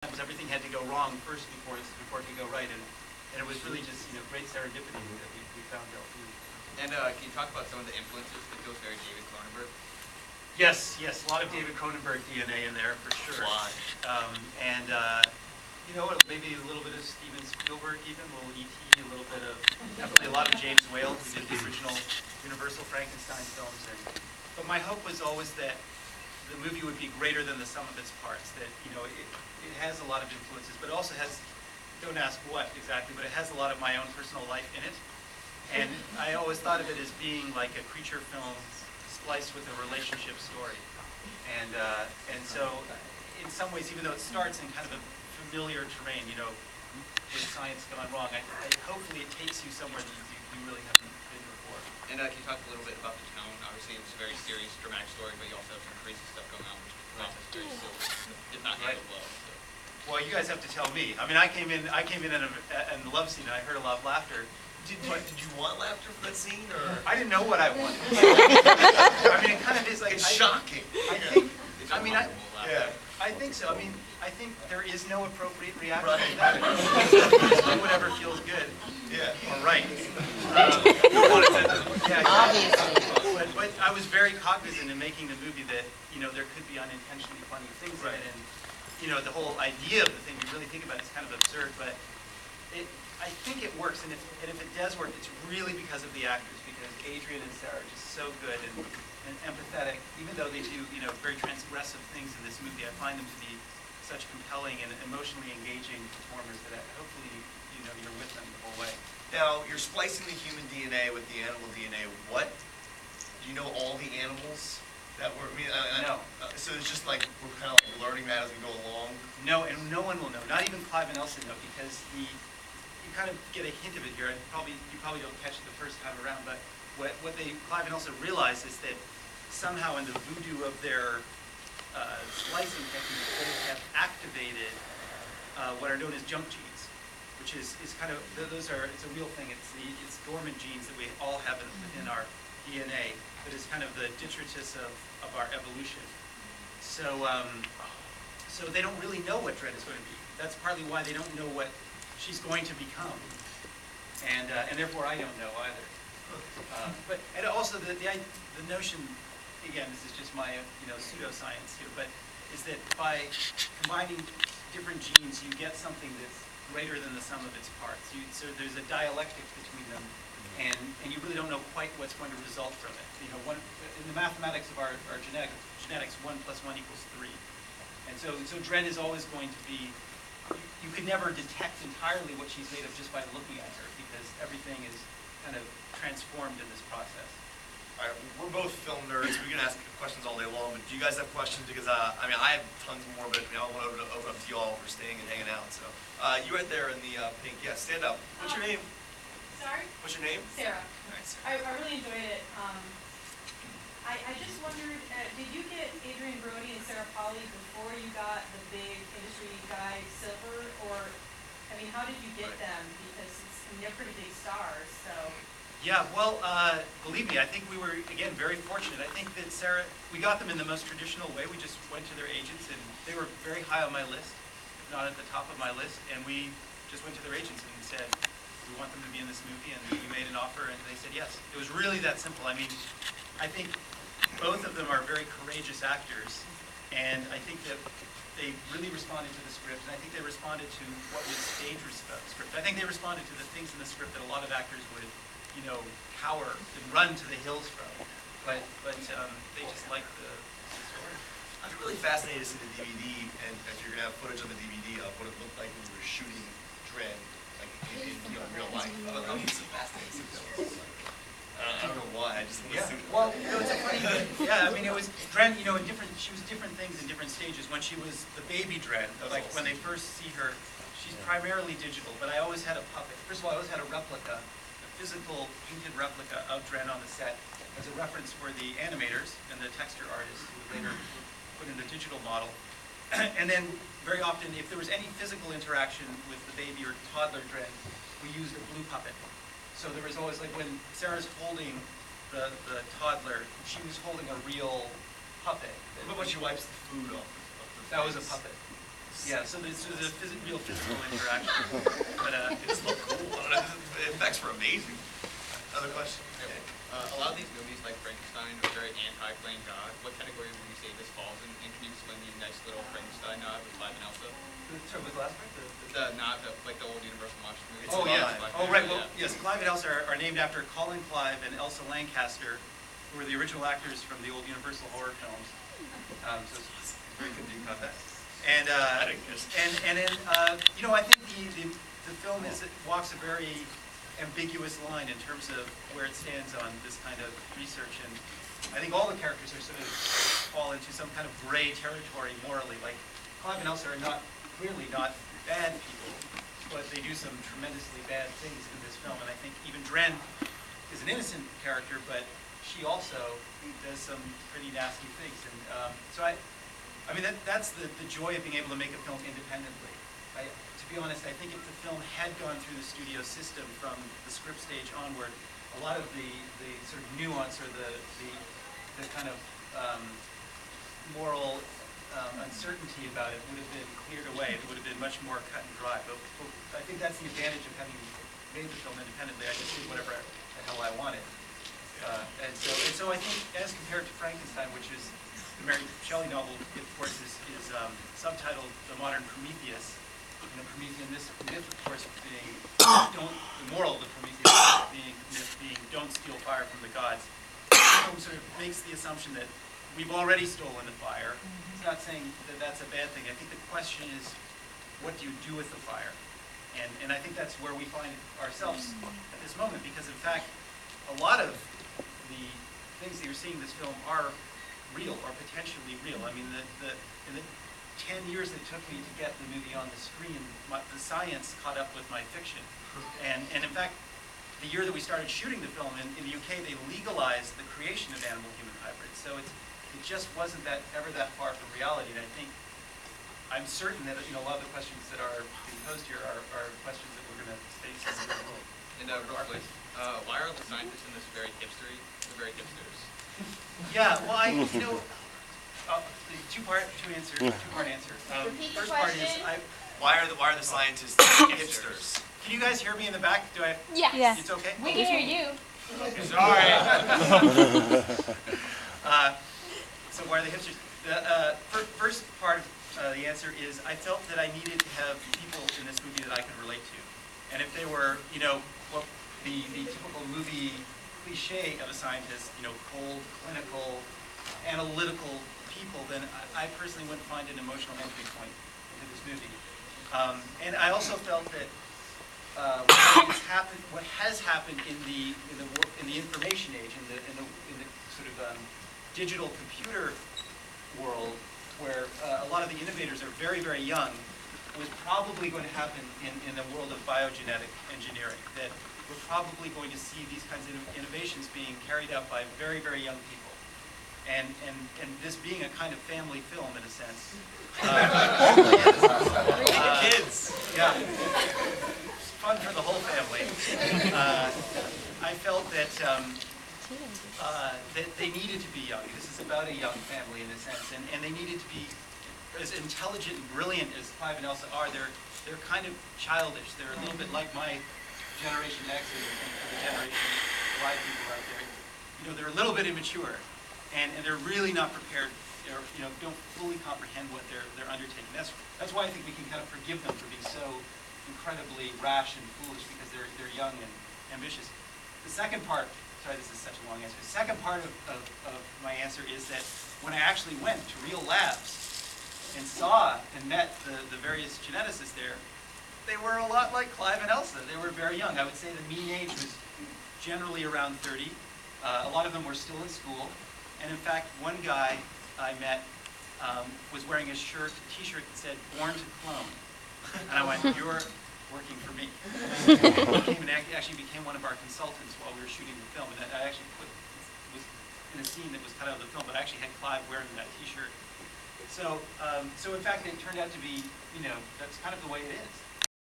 everything had to go wrong first before it could go right, and it was really just great serendipity that we found Delphine. And can you talk about some of the influences? It feels very David Cronenberg. Yes, a lot of David Cronenberg DNA in there for sure. Why? And maybe a little bit of Steven Spielberg, even a little E.T., a little bit of definitely a lot of James Whale, who did the original Universal Frankenstein films. But my hope was always that the movie would be greater than the sum of its parts. That it has a lot of influences, but it also has, don't ask what exactly, but it has a lot of my own personal life in it. And I always thought of it as being like a creature film spliced with a relationship story. And so, in some ways, even though it starts in kind of a familiar terrain, with science gone wrong, hopefully it takes you somewhere that you really haven't been before. And can you talk a little bit about the tone? Obviously, it's a very serious, dramatic story, but you also have some crazy stuff going on, which is not very silly. Did not handle well. So. Well, you guys have to tell me. I mean, I came in in the love scene, and I heard a lot of laughter. Did you want laughter from that scene, or? I didn't know what I wanted. I mean, it kind of is like it's shocking. I think so. I mean, I think there is no appropriate reaction right. to that. Whatever feels good. Yeah. Or right. But I was very cognizant in making the movie that there could be unintentionally funny things in it, and the whole idea of the thing, you really think about it, is kind of absurd, but I think it works, and if it does work, it's really because of the actors, because Adrian and Sarah are just so good and empathetic. Even though they do very transgressive things in this movie, I find them to be such compelling and emotionally engaging performers that hopefully you're with them the whole way. Now, you're splicing the human DNA with the animal DNA. Do you know all the animals that were? No. So it's just like we're kind of like learning that as we go along. No, and no one will know. Not even Clive and Elsa know, because you kind of get a hint of it here. You probably don't catch it the first time around, but what Clive and Elsa realize is that somehow in the voodoo of their splicing technique, they have activated what are known as jump genes, which is kind of it's a real thing. It's dormant genes that we all have in our DNA, but it's kind of the detritus of our evolution. So they don't really know what Dread is going to be. That's partly why they don't know what she's going to become, and therefore I don't know either. And also the notion, again, this is just my pseudoscience here, but is that by combining different genes, you get something that's greater than the sum of its parts. So there's a dialectic between them, and you really don't know quite what's going to result from it. In the mathematics of our genetics, 1 + 1 = 3, and so Dren is always going to be. You could never detect entirely what she's made of just by looking at her, because everything is kind of transformed in this process. All right, we're both film nerds. We can ask questions all day long, but do you guys have questions? Because I have tons more, but I want to open up to you all for staying and hanging out. So you right there in the pink, yeah, stand up. What's your name? Sorry? What's your name? Sarah. All right, Sarah. I really enjoyed it. I just wondered, did you get Adrian Brody and Sarah Polley before you got the big industry guy Silver, or how did you get them? Because they're pretty big stars, so. Yeah, well, believe me, I think we were, again, very fortunate. I think that Sarah, we got them in the most traditional way. We just went to their agents, and they were very high on my list, if not at the top of my list, and we just went to their agents and said, we want them to be in this movie, and we made an offer, and they said yes. It was really that simple. I think both of them are very courageous actors, and I think that they really responded to the script, and I think they responded to what was staged script. I think they responded to the things in the script that a lot of actors would cower and run to the hills from. But they just liked the story. I was really fascinated to see the DVD, and if you're going to have footage on the DVD of what it looked like when we were shooting Dread, like in real life. I was so fascinated to see that. I don't know why. I just assumed. Well, it's a funny thing. Yeah, it was Dren. She was different things in different stages. When she was the baby Dren, like when they first see her, she's primarily digital. But I always had a puppet. First of all, I always had a replica, a physical painted replica of Dren on the set, as a reference for the animators and the texture artists who would later put in a digital model. And then very often, if there was any physical interaction with the baby or toddler Dren, we used a blue puppet. So there was always, like when Sarah's holding the toddler, she was holding a real puppet. What about when she wipes the food off? That was a puppet. Yeah, so there's a real physical interaction, but It's look cool. I don't know, the effects were amazing. Other question? A lot of these movies, like Frankenstein, are very anti-playing God. What category would you say this falls in? And can you explain the nice little Frankenstein nod with Clive and Elsa? sorry, with the last part? Like the old Universal monster movies. Oh, yeah. Clive Oh, right. Well, yeah. yes, Clive and Elsa are named after Colin Clive and Elsa Lancaster, who were the original actors from the old Universal horror films. So it's very good that you caught that. And then, you know, I think the film walks a very ambiguous line in terms of where it stands on this kind of research. And I think all the characters are sort of fall into some kind of gray territory morally. Like, Clive and Elsa are clearly not bad people, but they do some tremendously bad things in this film. And I think even Dren is an innocent character, but she also does some pretty nasty things. And so I mean, that's the joy of being able to make a film independently. To be honest, I think if the film had gone through the studio system from the script stage onward, a lot of the sort of nuance or the kind of moral uncertainty about it would have been cleared away. It would have been much more cut and dry. But I think that's the advantage of having made the film independently. I just did whatever the hell I wanted. And so I think, as compared to Frankenstein, which is the Mary Shelley novel, of course, is subtitled "The Modern Prometheus." And the Promethean myth, of course, being the moral of the Promethean myth being don't steal fire from the gods. The film sort of makes the assumption that we've already stolen the fire. It's not saying that that's a bad thing. I think the question is, what do you do with the fire? And I think that's where we find ourselves at this moment, because in fact, a lot of the things that you're seeing in this film are real or potentially real. I mean, in the 10 years it took me to get the movie on the screen, the science caught up with my fiction. And in fact, the year that we started shooting the film in the UK, they legalized the creation of animal-human hybrids. So it just wasn't ever that far from reality. And I'm certain that a lot of the questions that are being posed here are questions that we're going to face in the real world. And real quick, why are the scientists in this very hipstery? They're very hipsters. Yeah, well, two-part answer. Repeat the First part is, question. Why are the scientists hipsters? can you guys hear me in the back? Yes. Yeah. It's okay? We can hear you. Sorry. So why are they hipsters? The first part of the answer is I felt that I needed to have people in this movie that I could relate to. And if they were, well, the typical movie cliche of a scientist, cold, clinical, analytical people, then I personally wouldn't find an emotional entry point into this movie. And I also felt that what has happened in the information age, in the sort of digital computer world, where a lot of the innovators are very, very young, was probably going to happen in the world of biogenetic engineering. That we're probably going to see these kinds of innovations being carried out by very, very young people. And this being a kind of family film in a sense. Kids, yeah. It's fun for the whole family. I felt that that they needed to be young. This is about a young family in a sense, and they needed to be as intelligent and brilliant as Clive and Elsa are. They're kind of childish. They're a little bit like my Generation X and the Generation Y people out there. They're a little bit immature, and they're really not prepared. Don't fully comprehend what they're undertaking. That's why I think we can kind of forgive them for being so incredibly rash and foolish, because they're young and ambitious. The second part, sorry, this is such a long answer. The second part of my answer is that when I actually went to real labs and saw and met the various geneticists there, they were a lot like Clive and Elsa. They were very young. I would say the mean age was generally around 30. A lot of them were still in school. And in fact, one guy I met was wearing a t-shirt that said, "Born to Clone." And I went, "You're working for me." And actually became one of our consultants while we were shooting the film. And I actually was in a scene that was cut out of the film, but I actually had Clive wearing that t-shirt. So in fact, it turned out to be, that's kind of the way it is.